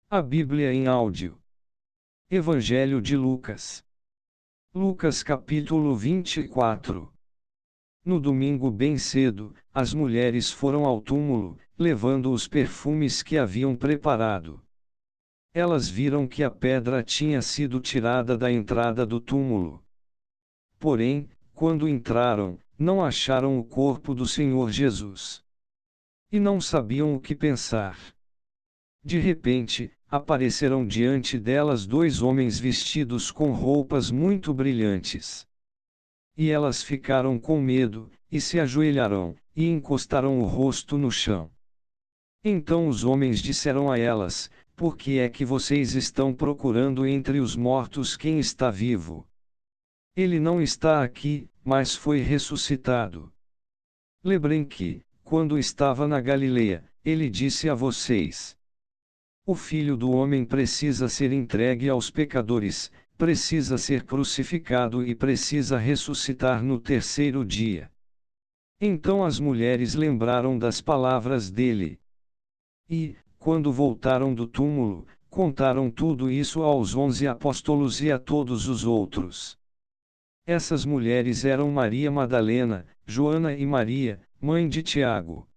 A Bíblia em áudio. Evangelho de Lucas. Lucas capítulo 24. No domingo bem cedo, as mulheres foram ao túmulo, levando os perfumes que haviam preparado. Elas viram que a pedra tinha sido tirada da entrada do túmulo. Porém, quando entraram, não acharam o corpo do Senhor Jesus. E não sabiam o que pensar. De repente, apareceram diante delas dois homens vestidos com roupas muito brilhantes. E elas ficaram com medo, e se ajoelharam, e encostaram o rosto no chão. Então os homens disseram a elas: Por que é que vocês estão procurando entre os mortos quem está vivo? Ele não está aqui, mas foi ressuscitado. Lembrem que, quando estava na Galileia, ele disse a vocês: O Filho do Homem precisa ser entregue aos pecadores, precisa ser crucificado e precisa ressuscitar no terceiro dia. Então as mulheres lembraram das palavras dele. E, quando voltaram do túmulo, contaram tudo isso aos 11 apóstolos e a todos os outros. Essas mulheres eram Maria Madalena, Joana e Maria, mãe de Tiago.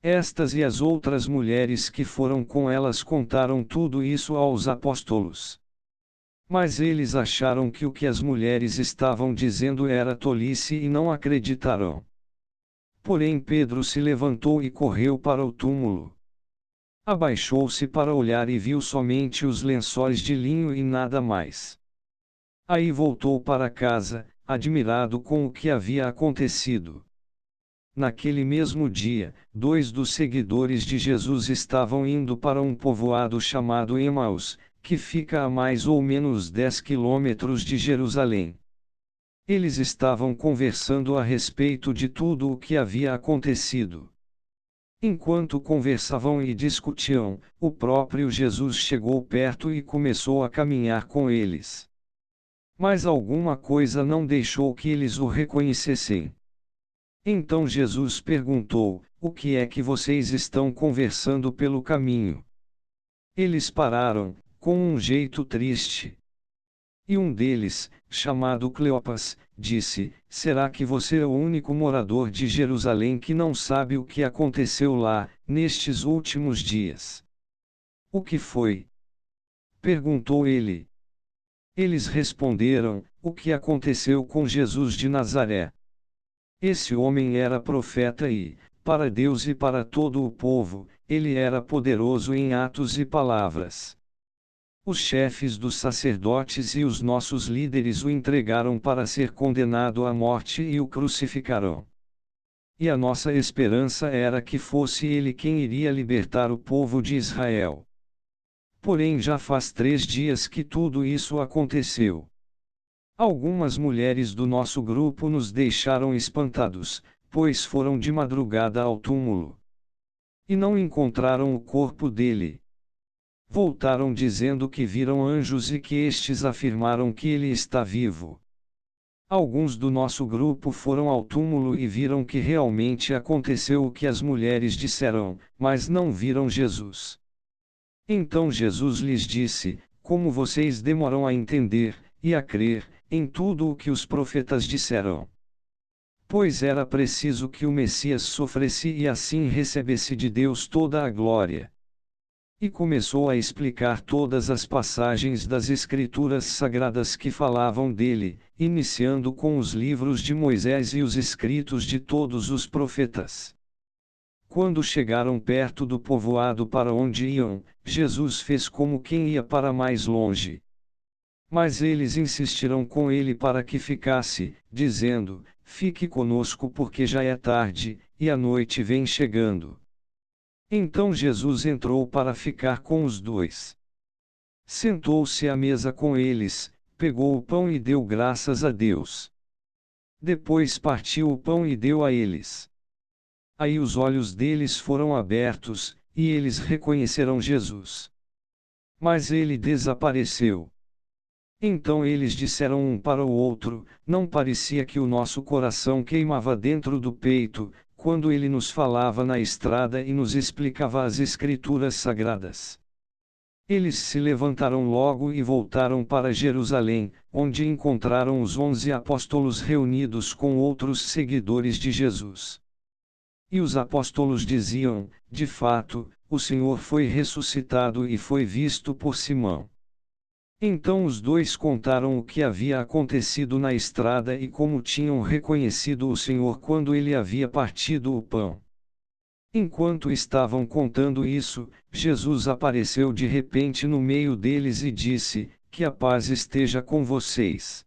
Estas e as outras mulheres que foram com elas contaram tudo isso aos apóstolos. Mas eles acharam que o que as mulheres estavam dizendo era tolice e não acreditaram. Porém Pedro se levantou e correu para o túmulo. Abaixou-se para olhar e viu somente os lençóis de linho e nada mais. Aí voltou para casa, admirado com o que havia acontecido. Naquele mesmo dia, dois dos seguidores de Jesus estavam indo para um povoado chamado Emaús, que fica a mais ou menos 10 quilômetros de Jerusalém. Eles estavam conversando a respeito de tudo o que havia acontecido. Enquanto conversavam e discutiam, o próprio Jesus chegou perto e começou a caminhar com eles. Mas alguma coisa não deixou que eles o reconhecessem. Então Jesus perguntou: O que é que vocês estão conversando pelo caminho? Eles pararam, com um jeito triste. E um deles, chamado Cleopas, disse: Será que você é o único morador de Jerusalém que não sabe o que aconteceu lá, nestes últimos dias? O que foi? Perguntou ele. Eles responderam: O que aconteceu com Jesus de Nazaré? Esse homem era profeta e, para Deus e para todo o povo, ele era poderoso em atos e palavras. Os chefes dos sacerdotes e os nossos líderes o entregaram para ser condenado à morte e o crucificaram. E a nossa esperança era que fosse ele quem iria libertar o povo de Israel. Porém já faz 3 dias que tudo isso aconteceu. Algumas mulheres do nosso grupo nos deixaram espantados, pois foram de madrugada ao túmulo. E não encontraram o corpo dele. Voltaram dizendo que viram anjos e que estes afirmaram que ele está vivo. Alguns do nosso grupo foram ao túmulo e viram que realmente aconteceu o que as mulheres disseram, mas não viram Jesus. Então Jesus lhes disse: Como vocês demoram a entender, e a crer, em tudo o que os profetas disseram. Pois era preciso que o Messias sofresse e assim recebesse de Deus toda a glória. E começou a explicar todas as passagens das Escrituras Sagradas que falavam dele, iniciando com os livros de Moisés e os escritos de todos os profetas. Quando chegaram perto do povoado para onde iam, Jesus fez como quem ia para mais longe. Mas eles insistiram com ele para que ficasse, dizendo: Fique conosco porque já é tarde, e a noite vem chegando. Então Jesus entrou para ficar com os dois. Sentou-se à mesa com eles, pegou o pão e deu graças a Deus. Depois partiu o pão e deu a eles. Aí os olhos deles foram abertos, e eles reconheceram Jesus. Mas ele desapareceu. Então eles disseram um para o outro: Não parecia que o nosso coração queimava dentro do peito, quando ele nos falava na estrada e nos explicava as Escrituras Sagradas? Eles se levantaram logo e voltaram para Jerusalém, onde encontraram os 11 apóstolos reunidos com outros seguidores de Jesus. E os apóstolos diziam: de fato, o Senhor foi ressuscitado e foi visto por Simão. Então os dois contaram o que havia acontecido na estrada e como tinham reconhecido o Senhor quando ele havia partido o pão. Enquanto estavam contando isso, Jesus apareceu de repente no meio deles e disse: que a paz esteja com vocês.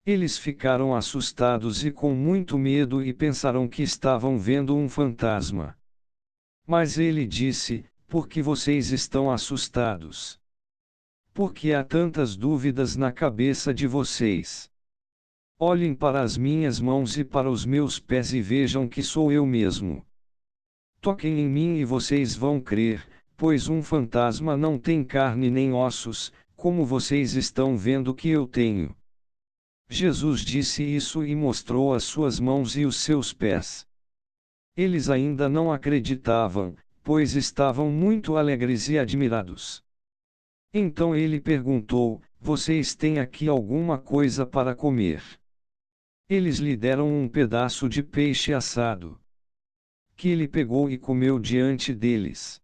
Eles ficaram assustados e com muito medo e pensaram que estavam vendo um fantasma. Mas ele disse: por que vocês estão assustados? Por que há tantas dúvidas na cabeça de vocês? Olhem para as minhas mãos e para os meus pés e vejam que sou eu mesmo. Toquem em mim e vocês vão crer, pois um fantasma não tem carne nem ossos, como vocês estão vendo que eu tenho. Jesus disse isso e mostrou as suas mãos e os seus pés. Eles ainda não acreditavam, pois estavam muito alegres e admirados. Então ele perguntou: vocês têm aqui alguma coisa para comer? Eles lhe deram um pedaço de peixe assado, que ele pegou e comeu diante deles.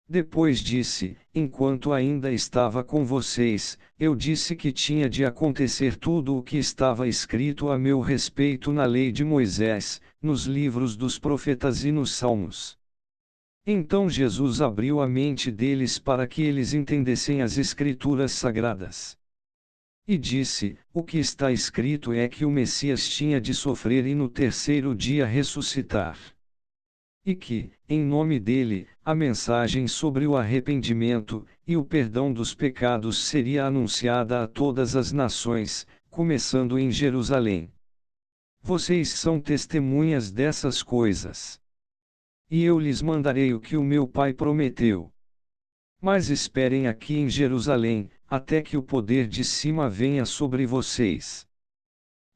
Depois disse: enquanto ainda estava com vocês, eu disse que tinha de acontecer tudo o que estava escrito a meu respeito na lei de Moisés, nos livros dos profetas e nos salmos. Então Jesus abriu a mente deles para que eles entendessem as Escrituras sagradas. E disse: o que está escrito é que o Messias tinha de sofrer e no terceiro dia ressuscitar. E que, em nome dele, a mensagem sobre o arrependimento e o perdão dos pecados seria anunciada a todas as nações, começando em Jerusalém. Vocês são testemunhas dessas coisas. E eu lhes mandarei o que o meu Pai prometeu. Mas esperem aqui em Jerusalém, até que o poder de cima venha sobre vocês.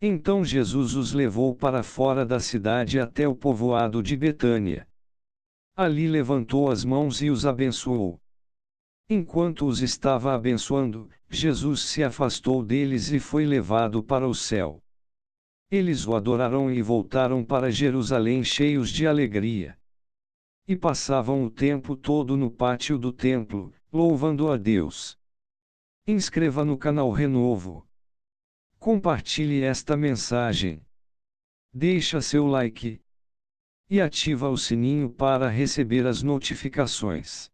Então Jesus os levou para fora da cidade até o povoado de Betânia. Ali levantou as mãos e os abençoou. Enquanto os estava abençoando, Jesus se afastou deles e foi levado para o céu. Eles o adoraram e voltaram para Jerusalém cheios de alegria. E passavam o tempo todo no pátio do templo, louvando a Deus. Inscreva no canal Renovo. Compartilhe esta mensagem. Deixa seu like. E ativa o sininho para receber as notificações.